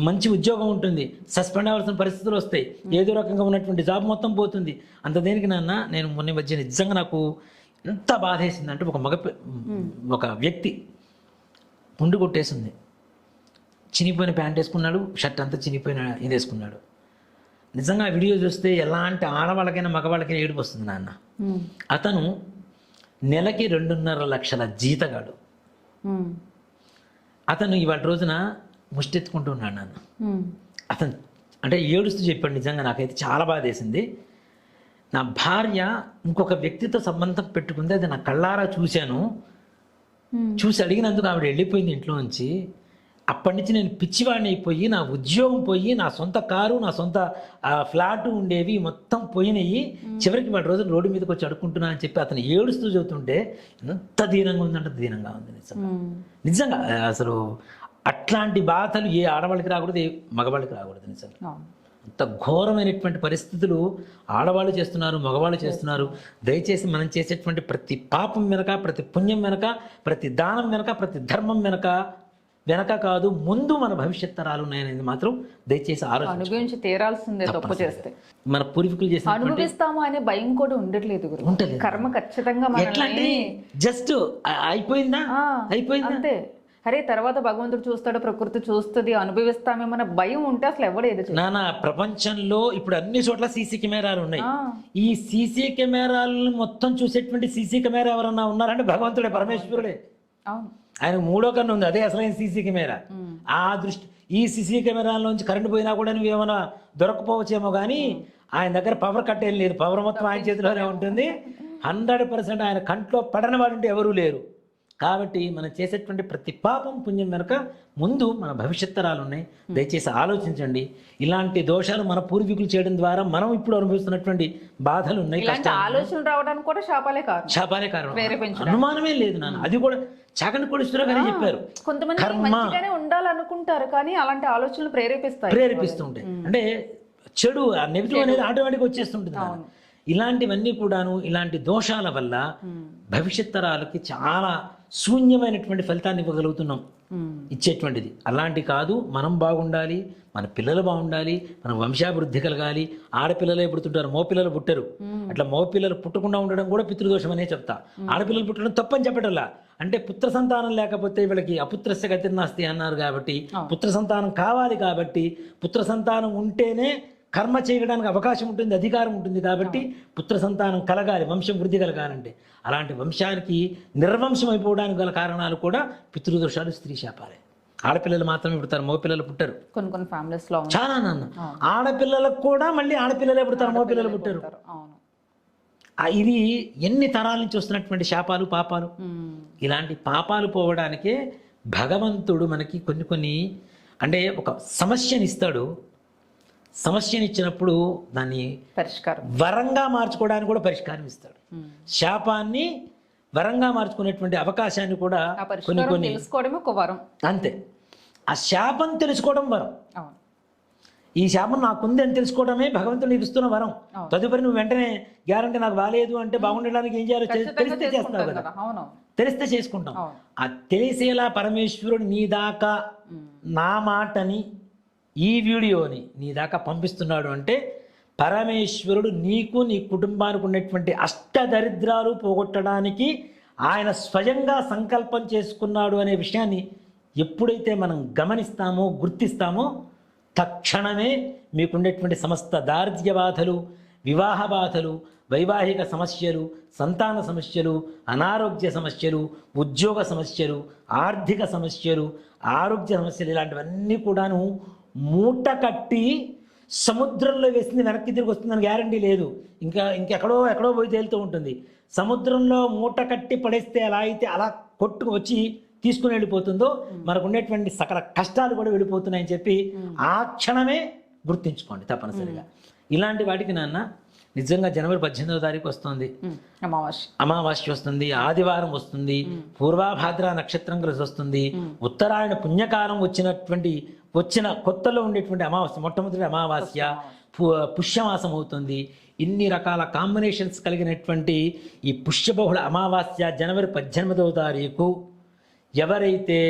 మంచి ఉద్యోగం ఉంటుంది, సస్పెండ్ అవ్వాల్సిన పరిస్థితులు వస్తాయి, ఏదో రకంగా ఉన్నటువంటి జాబ్ మొత్తం పోతుంది. అంత దేనికి నాన్న, నేను మొన్న మధ్య నిజంగా నాకు ఎంత బాధ వేసిందంటే, ఒక వ్యక్తి గుండు కొట్టేసింది, చినిపోయిన ప్యాంట్ వేసుకున్నాడు, షర్ట్ అంతా చినిపోయిన ఇది వేసుకున్నాడు. నిజంగా ఆ వీడియో చూస్తే ఎలాంటి ఆడవాళ్ళకైనా మగవాళ్ళకైనా ఏడుపు వస్తుంది నాన్న. అతను నెలకి 2.5 లక్షల జీతగాడు. అతను ఇవాళ రోజున ముష్టెత్తుకుంటూ ఉన్నాడు నాన్న. అతను అంటే ఏడుస్తూ చెప్పాడు, నిజంగా నాకైతే చాలా బాధ వేసింది. నా భార్య ఇంకొక వ్యక్తితో సంబంధం పెట్టుకుంది, అది నా కళ్ళారా చూశాను. చూసి అడిగినందుకు ఆవిడ వెళ్ళిపోయింది ఇంట్లో నుంచి. అప్పటి నుంచి నేను పిచ్చివాడిని అయిపోయి, నా ఉద్యోగం పోయి, నా సొంత కారు, నా సొంత ఫ్లాట్ ఉండేవి మొత్తం పోయినాయి. చివరికి వాడి రోజు రోడ్డు మీదకి వచ్చి అడుక్కుంటున్నా అని చెప్పి అతను ఏడుస్తూ చెబుతుంటే ఎంత దీనంగా ఉందంటే దీనంగా ఉంది నిజంగా. నిజంగా అసలు అట్లాంటి బాధలు ఏ ఆడవాళ్ళకి రాకూడదు, ఏ మగవాళ్ళకి రాకూడదు. నిజంగా అంత ఘోరమైనటువంటి పరిస్థితులు ఆడవాళ్ళు చేస్తున్నారు, మగవాళ్ళు చేస్తున్నారు. దయచేసి మనం చేసేటువంటి ప్రతి పాపం వెనక, ప్రతి పుణ్యం వెనక, ప్రతి దానం వెనక, ప్రతి ధర్మం వెనక కాదు, ముందు మన భవిష్యత్ తరాలు ఉన్నాయనేది మాత్రం దయచేసి అనుభవించి తీరాల్సిందే. తప్పు చేస్తే మన పూర్వీకులు చేసిన అనుభవిస్తాము అనే భయం కూడా ఉండట్లేదు. కర్మ ఖచ్చితంగా ఎట్లా అంటే జస్ట్ అయిపోయిందా అంతే. అరే తర్వాత భగవంతుడు చూస్తాడు, ప్రకృతి చూస్తుంది, అనుభవిస్తామేమన్న భయం ఉంటే అసలు ఎవడు ఏదో నానా. ప్రపంచంలో ఇప్పుడు అన్ని చోట్ల సీసీ కెమెరాలు ఉన్నాయి. ఈ సీసీ కెమెరాలను మొత్తం చూసేటువంటి సీసీ కెమెరా ఎవరన్నా ఉన్నారంటే భగవంతుడే, పరమేశ్వరుడే. అవును, ఆయన 3వ కన్ను ఉంది, అదే అసలైన సీసీ కెమెరా. ఆ దృష్టి ఈ సీసీ కెమెరాలోంచి కరెంటు పోయినా కూడా నువ్వు ఏమైనా దొరకపోవచ్చేమో కానీ ఆయన దగ్గర పవర్ కట్ ఏం లేదు. పవర్ మొత్తం ఆయన చేతిలోనే ఉంటుంది. 100% ఆయన కంట్లో పడని వాడు ఎవరూ లేరు. కాబట్టి మనం చేసేటువంటి ప్రతి పాపం పుణ్యం వెనుక ముందు మన భవిష్యత్ తరాలు ఉన్నాయి. దయచేసి ఆలోచించండి. ఇలాంటి దోషాలు మన పూర్వీకులు చేయడం ద్వారా మనం ఇప్పుడు అనుభవిస్తున్నటువంటి బాధలు ఉన్నాయి. ఆలోచనలు రావడానికి కూడా శాపాలే కారణం, అనుమానమే లేదు నాన్న. అది కూడా చాకని కోటేశ్వరరావు గారు చెప్పారు. కొంతమంది మంచిగానే ఉండాలనుకుంటారు కానీ అలాంటి ఆలోచనలు ప్రేరేపిస్తుంటాయి. అంటే చెడు, నెగిటివ్ అనేది ఆటోమేటిక్ వచ్చేస్తుంటుంది. ఇలాంటివన్నీ కూడాను, ఇలాంటి దోషాల వల్ల భవిష్యత్ తరాలకి చాలా శూన్యమైనటువంటి ఫలితాన్ని ఇవ్వగలుగుతున్నాం ఇచ్చేటువంటిది. అలాంటి కాదు, మనం బాగుండాలి, మన పిల్లలు బాగుండాలి, మన వంశాభివృద్ధి కలగాలి. ఆడపిల్లలే పుడుతుంటారు, మగపిల్లలు పుట్టరు. అట్లా మగపిల్లలు పుట్టకుండా ఉండడం కూడా పితృదోషం అనే చెప్తా. ఆడపిల్లలు పుట్టడం తప్పని చెప్పటంలా. అంటే పుత్ర సంతానం లేకపోతే వీళ్ళకి అపుత్రస్య గతిర్నాస్తి అన్నారు కాబట్టి పుత్ర సంతానం కావాలి. కాబట్టి పుత్ర సంతానం ఉంటేనే కర్మ చేయడానికి అవకాశం ఉంటుంది, అధికారం ఉంటుంది. కాబట్టి పుత్ర సంతానం కలగాలి, వంశం వృద్ధి కలగాలంటే. అలాంటి వంశానికి నిర్వంశం అయిపోవడానికి గల కారణాలు కూడా పితృదోషాలు, స్త్రీ శాపాలే. ఆడపిల్లలు మాత్రమే పుడతారు, మగపిల్లలు పుట్టరు. కొన్ని ఫ్యామిలీస్ లో చాలా నాన్న. ఆడపిల్లలకు కూడా మళ్ళీ ఆడపిల్లలే పుడతారు, మగపిల్లలు పుట్టరు. ఇది ఎన్ని తరాల నుంచి వస్తున్నటువంటి శాపాలు, పాపాలు. ఇలాంటి పాపాలు పోవడానికే భగవంతుడు మనకి కొన్ని అంటే ఒక సమస్యనిస్తాడు. సమస్యనిచ్చినప్పుడు దాన్ని వరంగా మార్చుకోవడానికి కూడా పరిష్కారం ఇస్తాడు. శాపాన్ని వరంగా మార్చుకునేటువంటి అవకాశాన్ని కూడా కొన్ని అంతే. ఆ శాపం తెలుసుకోవడం వరం. ఈ శాపం నాకుంది అని తెలుసుకోవడమే భగవంతుడు నీకు ఇస్తున్న వరం. తదుపరి నువ్వు వెంటనే గ్యారంటీ నాకు బాగాలేదు అంటే బాగుండడానికి ఏం చేయాలో తెలిస్తే చేస్తావు కదా, తెలిస్తే చేసుకుంటాం. ఆ తెలిసేలా పరమేశ్వరుడు నీ దాకా నా మాటని, ఈ వీడియోని నీ దాకా పంపిస్తున్నాడు అంటే పరమేశ్వరుడు నీకు, నీ కుటుంబానికి ఉన్నటువంటి అష్టదరిద్రాలు పోగొట్టడానికి ఆయన స్వయంగా సంకల్పం చేసుకున్నాడు అనే విషయాన్ని ఎప్పుడైతే మనం గమనిస్తామో, గుర్తిస్తామో, తక్షణమే మీకుండేటువంటి సమస్త దారిద్ర్య బాధలు, వివాహ బాధలు, వైవాహిక సమస్యలు, సంతాన సమస్యలు, అనారోగ్య సమస్యలు, ఉద్యోగ సమస్యలు, ఆర్థిక సమస్యలు, ఆరోగ్య సమస్యలు, ఇలాంటివన్నీ కూడాను మూట కట్టి సముద్రంలో వేసింది వెనక్కి తిరిగి వస్తుందని గ్యారంటీ లేదు. ఎక్కడో పోయి తేలుతూ ఉంటుంది. సముద్రంలో మూట కట్టి పడేస్తే ఎలా అయితే అలా కొట్టుకు వచ్చి తీసుకుని వెళ్ళిపోతుందో మనకు ఉండేటువంటి సకల కష్టాలు కూడా వెళ్ళిపోతున్నాయని చెప్పి ఆ క్షణమే గుర్తించుకోండి తప్పనిసరిగా. ఇలాంటి వాటికి నాన్న నిజంగా జనవరి 18వ తారీఖు వస్తుంది, అమావాస్య వస్తుంది, ఆదివారం వస్తుంది, పూర్వాభాద్ర నక్షత్రం కలిసి వస్తుంది, ఉత్తరాయణ పుణ్యకాలం వచ్చిన కొత్తలో ఉండేటువంటి అమావాస్య, మొట్టమొదటి అమావాస్య, పుష్యమాసం అవుతుంది. ఇన్ని రకాల కాంబినేషన్స్ కలిగినటువంటి ఈ పుష్యబహుళ అమావాస్య జనవరి 18వ తారీఖు ఎవరైతే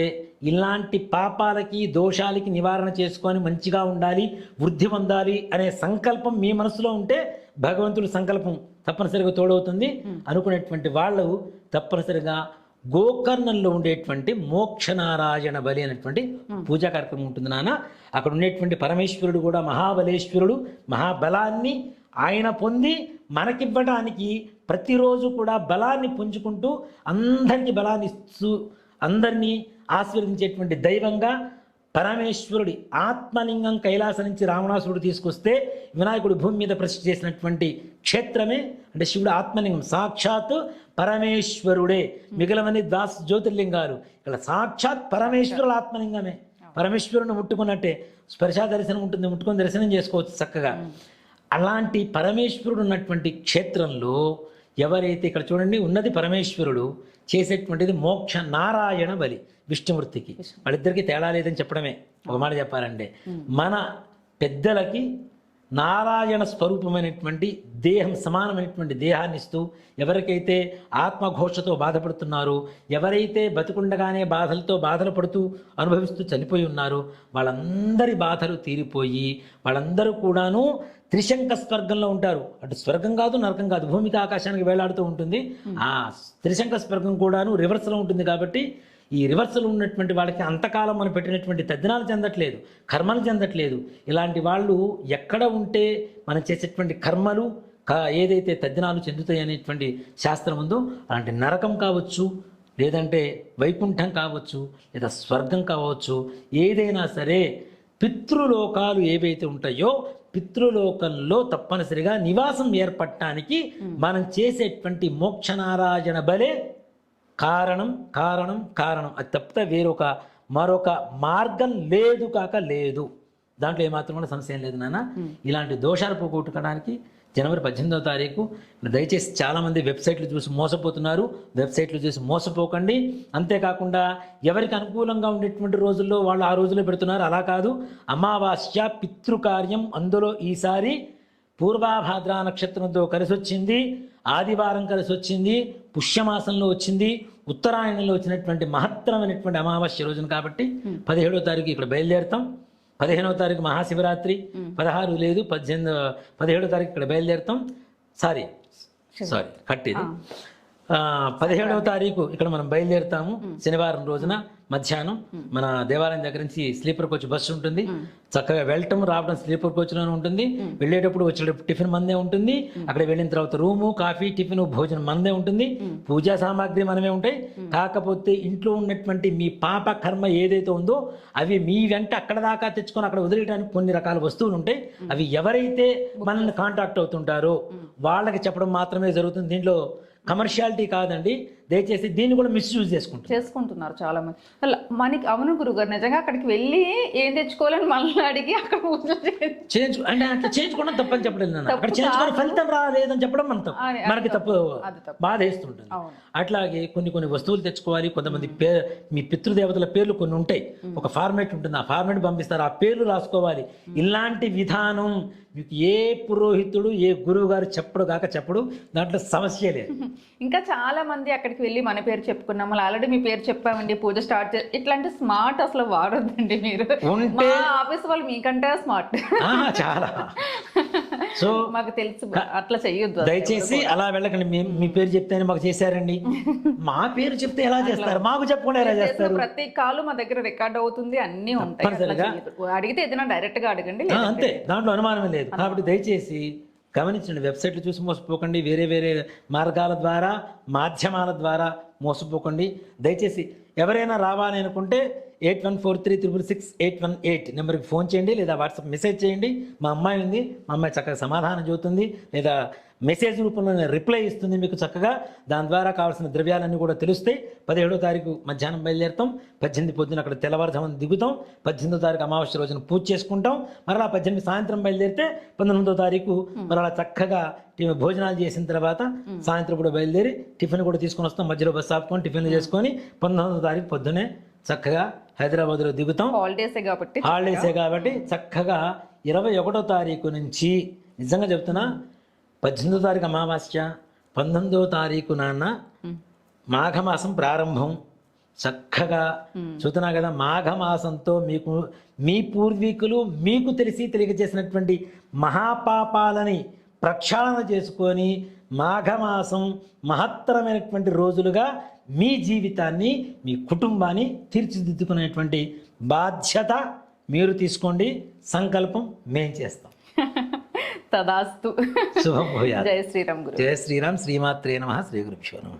ఇలాంటి పాపాలకి, దోషాలకి నివారణ చేసుకొని మంచిగా ఉండాలి, వృద్ధి పొందాలి అనే సంకల్పం మీ మనసులో ఉంటే భగవంతుడి సంకల్పం తప్పనిసరిగా తోడవుతుంది. అనుకునేటువంటి వాళ్ళు తప్పనిసరిగా గోకర్ణంలో ఉండేటువంటి మోక్షనారాయణ బలి అనేటువంటి పూజా కార్యక్రమం ఉంటుంది నాన్న. అక్కడ ఉండేటువంటి పరమేశ్వరుడు కూడా మహాబలేశ్వరుడు, మహాబలాన్ని, ఆయన పొంది మనకివ్వడానికి ప్రతిరోజు కూడా బలాన్ని పుంజుకుంటూ అందరికీ బలాన్ని ఇస్తూ అందరినీ ఆశీర్వదించేటువంటి దైవంగా పరమేశ్వరుడి ఆత్మలింగం కైలాసం నుంచి రావణాసురుడు తీసుకొస్తే వినాయకుడు భూమి మీద ప్రతిష్ఠ చేసినటువంటి క్షేత్రమే అంటే శివుడు ఆత్మలింగం, సాక్షాత్ పరమేశ్వరుడే. మిగిలినవన్నీ జ్యోతిర్లింగాలు, ఇక్కడ సాక్షాత్ పరమేశ్వరుడు ఆత్మలింగమే. పరమేశ్వరుని ముట్టుకున్నట్టే స్పర్శ దర్శనం ఉంటుంది, ముట్టుకొని దర్శనం చేసుకోవచ్చు చక్కగా. అలాంటి పరమేశ్వరుడు ఉన్నటువంటి క్షేత్రంలో ఎవరైతే ఇక్కడ చూడండి ఉన్నది పరమేశ్వరుడు, చేసేటువంటిది మోక్ష నారాయణ బలి విష్ణుమూర్తికి. వాళ్ళిద్దరికీ తేడా లేదని చెప్పడమే. ఒక మాట చెప్పాలంటే మన పెద్దలకి నారాయణ స్వరూపమైనటువంటి దేహం, సమానమైనటువంటి దేహాన్ని ఇస్తూ ఎవరికైతే ఆత్మఘోషతో బాధపడుతున్నారో, ఎవరైతే బతుకుండగానే బాధలతో బాధలు పడుతూ అనుభవిస్తూ చనిపోయి ఉన్నారో వాళ్ళందరి బాధలు తీరిపోయి వాళ్ళందరూ కూడాను త్రిశంక స్వర్గంలో ఉంటారు. అటు స్వర్గం కాదు నరకం కాదు, భూమికి ఆకాశానికి వేలాడుతూ ఉంటుంది. ఆ త్రిశంక స్వర్గం కూడాను రివర్స్లో ఉంటుంది. కాబట్టి ఈ రివర్సల్ ఉన్నటువంటి వాళ్ళకి అంతకాలం మనం పెట్టినటువంటి తద్దినాలు చెందట్లేదు, కర్మలు చెందట్లేదు. ఇలాంటి వాళ్ళు ఎక్కడ ఉంటే మనం చేసేటువంటి కర్మలు ఏదైతే తద్దినాలు చెందుతాయి అనేటువంటి శాస్త్రం ఉందో అలాంటి నరకం కావచ్చు, లేదంటే వైకుంఠం కావచ్చు, లేదా స్వర్గం కావచ్చు, ఏదైనా సరే పితృలోకాలు ఏవైతే ఉంటాయో పితృలోకంలో తప్పనిసరిగా నివాసం ఏర్పడటానికి మనం చేసేటువంటి మోక్షనారాయణ బలే కారణం కారణం కారణం. అది తప్పితే మరొక మార్గం లేదు కాక లేదు. దాంట్లో ఏమాత్రం కూడా సంశయం లేదు నాన్న. ఇలాంటి దోషాలు పోగొట్టుకోవడానికి జనవరి 18వ తారీఖు దయచేసి చాలామంది వెబ్సైట్లు చూసి మోసపోతున్నారు. వెబ్సైట్లు చూసి మోసపోకండి. అంతేకాకుండా ఎవరికి అనుకూలంగా ఉండేటువంటి రోజుల్లో వాళ్ళు ఆ రోజుల్లో పెడుతున్నారు. అలా కాదు, అమావాస్య పితృకార్యం అందులో ఈసారి పూర్వాభాద్ర నక్షత్రంతో కలిసి వచ్చింది, ఆదివారం కలిసి వచ్చింది, పుష్యమాసంలో వచ్చింది, ఉత్తరాయణంలో వచ్చినటువంటి మహత్తరమైనటువంటి అమావాస్య రోజున. కాబట్టి 17వ తారీఖు ఇక్కడ బయలుదేరుతాం. 15వ తారీఖు మహాశివరాత్రి, 16 లేదు 17వ తారీఖు ఇక్కడ బయలుదేరుతాం. సారీ కట్టిది 17వ తారీఖు ఇక్కడ మనం బయలుదేరుతాము. శనివారం రోజున మధ్యాహ్నం మన దేవాలయం దగ్గర నుంచి స్లీపర్ కోచ్ బస్సు ఉంటుంది. చక్కగా వెళ్ళటం రావడం స్లీపర్ కోచ్లోనే ఉంటుంది. వెళ్ళేటప్పుడు వచ్చేటప్పుడు టిఫిన్ మందే ఉంటుంది. అక్కడ వెళ్ళిన తర్వాత రూము, కాఫీ, టిఫిన్, భోజనం మందే ఉంటుంది. పూజా సామాగ్రి మనమే ఉంటాయి. కాకపోతే ఇంట్లో ఉన్నటువంటి మీ పాప కర్మ ఏదైతే ఉందో అవి మీ వెంట అక్కడ దాకా తెచ్చుకొని అక్కడ వదిలేయడానికి కొన్ని రకాల వస్తువులు ఉంటాయి. అవి ఎవరైతే మనల్ని కాంటాక్ట్ అవుతుంటారో వాళ్ళకి చెప్పడం మాత్రమే జరుగుతుంది. దీంట్లో కమర్షియాలిటీ కాదండి. దయచేసి దీన్ని కూడా మిస్యూజ్ చేసుకుంటున్నారు చాలా మంది. మనకి అవును గురుగారు, నిజంగా అక్కడికి వెళ్ళి ఏం తెచ్చుకోవాలని మళ్ళీ అడిగి అక్కడ అంటే అట్లా చేయించుకోవడం తప్పని చెప్పలేదు నాన్న. అక్కడ చేయించుకోవడం ఫలితం రాలేదని చెప్పడం మనకి తప్పు బాధ వేస్తుంటుంది. అట్లాగే కొన్ని వస్తువులు తెచ్చుకోవాలి. కొంతమంది మీ పితృదేవతల పేర్లు కొన్ని ఉంటాయి, ఒక ఫార్మేట్ ఉంటుంది, ఆ ఫార్మేట్ పంపిస్తారు, ఆ పేర్లు రాసుకోవాలి. ఇలాంటి విధానం మీకు ఏ పురోహితుడు ఏ గురువు గారు చెప్పడు. దాంట్లో సమస్య లేదు. ఇంకా చాలా మంది అక్కడికి వెళ్ళి మన పేరు చెప్పుకున్నాం, మళ్ళీ ఆల్రెడీ మీ పేరు చెప్పామండి, పూజ స్టార్ట్ ఇట్లాంటి స్మార్ట్ అసలు వాడొద్దండి. మీరు మా ఆఫీస్ వాళ్ళు మీకంటే స్మార్ట్ చాలా. సో మాకు తెలుసు, అట్లా చెయ్యొద్దు దయచేసి. అలా వెళ్ళకండి. మీ పేరు చెప్తేనే మాకు చేశారండి, మా పేరు చెప్తే ఎలా చేస్తారు, మాకు చెప్పకుండా ఎలా చేస్తారు? ప్రతి కాలు మా దగ్గర రికార్డ్ అవుతుంది, అన్ని ఉంటాయి. అడిగితే ఏదైనా డైరెక్ట్ గా అడగండి, అంతే, దాంట్లో అనుమానమే లేదు. కాబట్టి దయచేసి గమనించండి, వెబ్సైట్లు చూసి మోసపోకండి, వేరే మార్గాల ద్వారా మాధ్యమాల ద్వారా మోసపోకండి. దయచేసి ఎవరైనా రావాలి అనుకుంటే 8143666818 నెంబర్కి ఫోన్ చేయండి, లేదా వాట్సాప్ మెసేజ్ చేయండి. మా అమ్మాయి ఉంది, మా అమ్మాయి చక్కగా సమాధానం చెబుతుంది, లేదా మెసేజ్ రూపంలో రిప్లై ఇస్తుంది మీకు చక్కగా. దాని ద్వారా కావాల్సిన ద్రవ్యాలన్నీ కూడా తెలుస్తాయి. 17వ తారీఖు మధ్యాహ్నం బయలుదేరుతాం, 18 పొద్దున అక్కడ తెల్లవారుజామున దిగుతాం, 18వ తారీఖు అమావాస్య రోజున పూజ చేసుకుంటాం. మరలా 18 సాయంత్రం బయలుదేరితే 19వ తారీఖు మరలా చక్కగా భోజనాలు చేసిన తర్వాత సాయంత్రం కూడా బయలుదేరి టిఫిన్ కూడా తీసుకొని వస్తాం. మధ్యలో బస్సు ఆపుకొని టిఫిన్లు చేసుకొని 19వ తారీఖు పొద్దునే చక్కగా హైదరాబాద్లో దిగుతాం. హాలిడేసే కాబట్టి చక్కగా 21వ తారీఖు నుంచి నిజంగా చెప్తున్నా, 18వ తారీఖు అమావాస్య, 19వ తారీఖు మాఘమాసం ప్రారంభం. చక్కగా చూస్తున్నా కదా, మాఘమాసంతో మీకు మీ పూర్వీకులు మీకు తెలియక చేసినటువంటి మహాపాపాలని ప్రక్షాళన చేసుకొని మాఘమాసం మహత్తరమైనటువంటి రోజులుగా మీ జీవితాన్ని, మీ కుటుంబాన్ని తీర్చిదిద్దుకునేటువంటి బాధ్యత మీరు తీసుకోండి. సంకల్పం మేం చేస్తాం. తదాస్తు. శుభం భూయాత్. జయ శ్రీరామ్ గురు. జయ శ్రీరామ్. శ్రీమాత్రే నమః. శ్రీ గురుభ్యో నమః.